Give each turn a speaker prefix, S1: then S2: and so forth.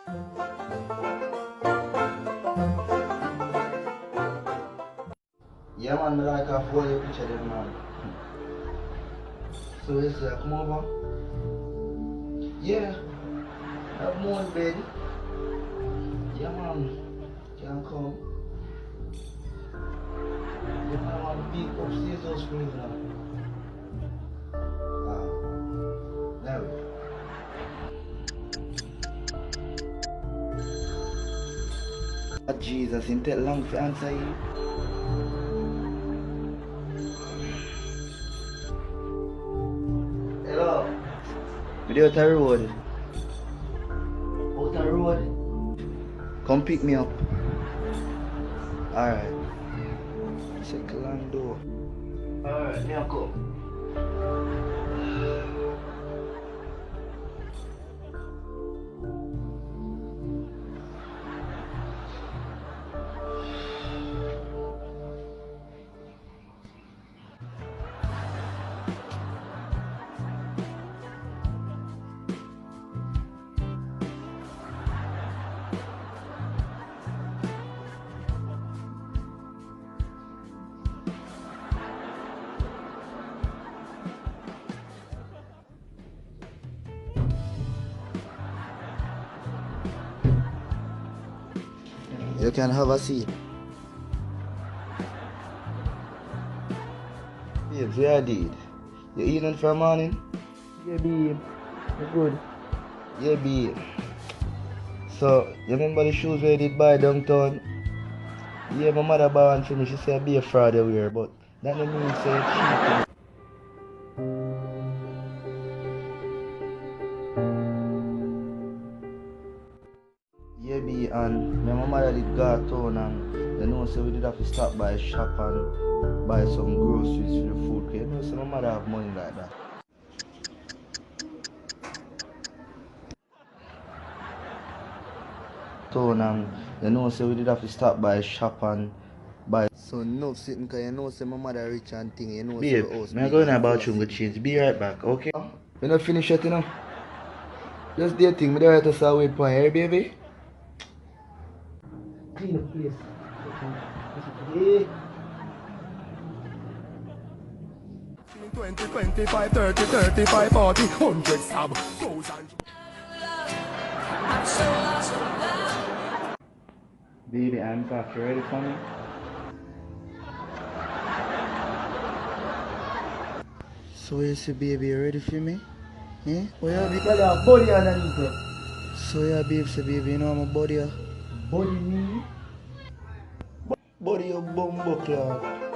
S1: Yeah man, I like a follow your picture there man. So you say come over? Yeah, have more bed. Yeah man, can come. Yeah man, I want big upstairs house for you now. Now. Jesus, it take long to answer you. Hello. Video out the road. Out the road. Come pick me up. Alright. Check long door. Alright, me a come. You can have a seat. Babes, what you did? You eating for morning? Yeah, babe. You good? Yeah, babe. So, you remember the shoes where you did buy downtown? Yeah, my mother bought one for me. She said I'd be a fraud everywhere, but that don't mean say it's cheap. Yeah, be and my mother did go to town and you know so we did have to stop by a shop and buy some groceries for the food. You know so my mother have money like that. Town and you know so we did have to stop by a shop and buy so no sitting cause you know so my mother rich and thing, you know babe, so house. I'm going to the bathroom to change. Be right back, okay? We not finish yet, you know. Just do your thing, me the right to wait for here, baby. Clean the place. Yeah.
S2: 20, 25, 30, 35, 40, 100 sub, 1,000.
S1: Baby, I'm back. You ready for me? So you say, baby, you ready for me? Eh? Oh yeah, baby. Well, your body underneath it. So yeah, babe, say, baby, you know I'm a body. Body me? Body your bumbo clock.